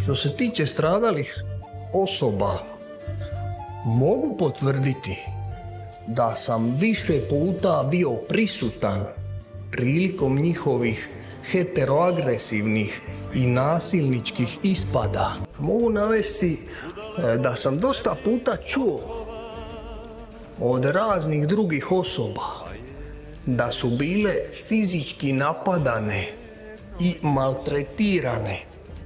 Što se tiče stradalih osoba, mogu potvrditi da sam više puta bio prisutan prilikom njihovih heteroagresivnih i nasilničkih ispada. Mogu navesti da sam dosta puta čuo od raznih drugih osoba da su bile fizički napadane i maltretirane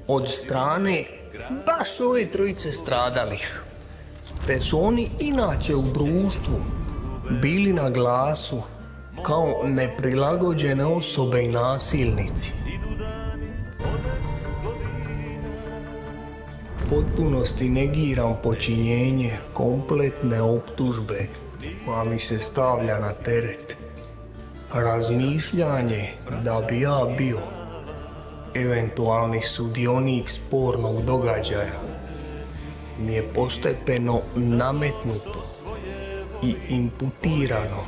od strane baš ove trojice stradalih. Te su oni inače u društvu bili na glasu kao neprilagođene osobe i nasilnici. U potpunosti negiram počinjenje kompletne optužbe koja mi se stavlja na teret. Razmišljanje da bi ja bio eventualni sudionik spornog događaja mi je postepeno nametnuto i imputirano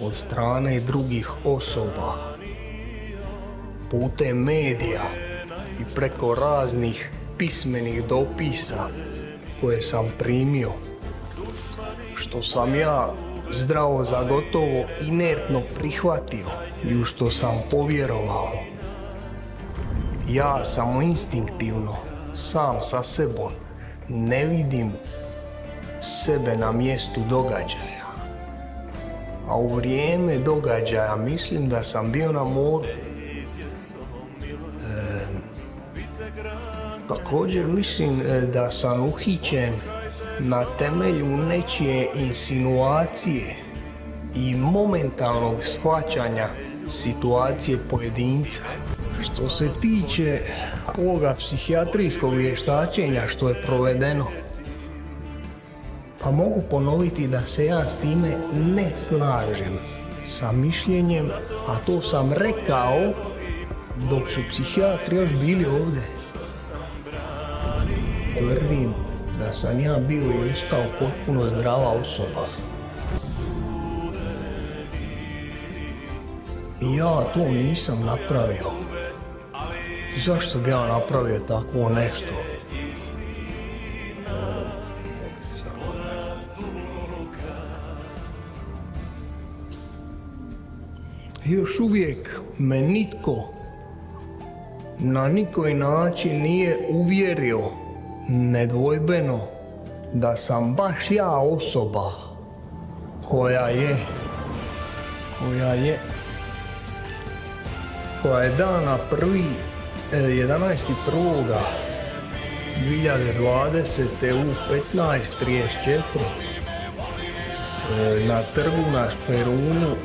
od strane drugih osoba putem medija i preko raznih pismenih dopisa koje sam primio, što sam ja zdravo za gotovo inertno prihvatio i u što sam povjerovao. Ja samo instinktivno, sam sa sebom, ne vidim sebe na mjestu događaja. A u vrijeme događaja mislim da sam bio na moru. Također mislim da sam uhićen na temelju nečije insinuacije i momentalnog shvaćanja situacije pojedinca. Što se tiče ovoga psihijatrijskog vještačenja što je provedeno, pa mogu ponoviti da se ja s time ne slažem sa mišljenjem, a to sam rekao dok su psihijatri još bili ovdje. Tvrdim da sam ja bio i ostao potpuno zdrava osoba. Ja to nisam napravio. Zašto bi ja napravio takvo nešto? Još uvijek me nitko na nikoji način nije uvjerio nedvojbeno da sam baš ja osoba koja je dana 11.1.2020. u 15.34 na trgu na Šperunu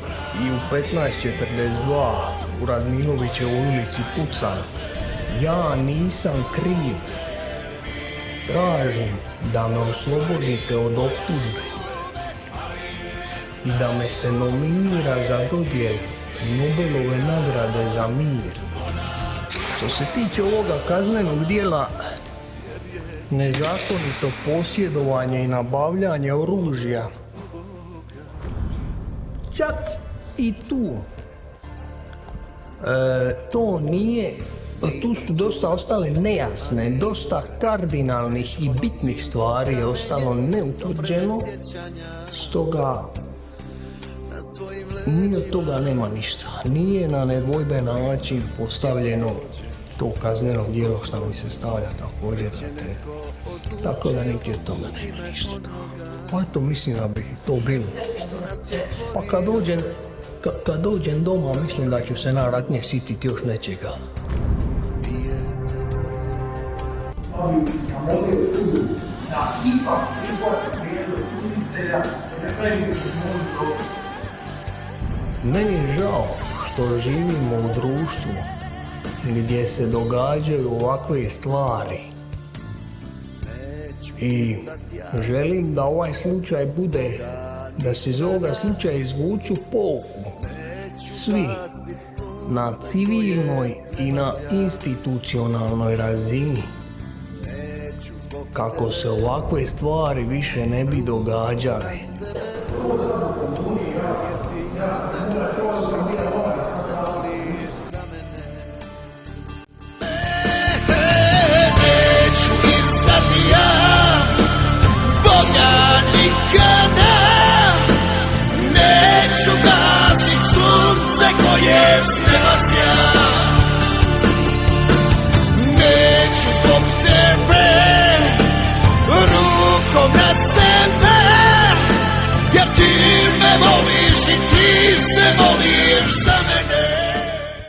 i u 15.42 u Radmilovićevoj ulici pucan. Ja nisam kriv. Tražim da me oslobodite od optužbe i da me se nominira za dodjelu Nobelove nagrade za mir. Što se tiče ovoga kaznenog djela, nezakonito posjedovanje i nabavljanje oružja, čak i tu to nije, tu su dosta ostale nejasne, dosta kardinalnih i bitnih stvari je ostalo neutvrđeno, stoga ni od toga nema ništa. Nije na nedvojben način postavljeno to kazneno djelo što mi se stavlja također na teret. Tako da niti od toga nema ništa. Pa eto, mislim da bi to bilo. Pa kad dođem doma, mislim da ću se najvratnije sititi još nečega. Meni je žao što živimo u društvu gdje se događaju ovakve stvari i želim da ovaj slučaj bude, da se iz ovoga slučaja izvuču pouku svi na civilnoj i na institucionalnoj razini, kako se ovakve stvari više ne bi događale. s neba sjaj.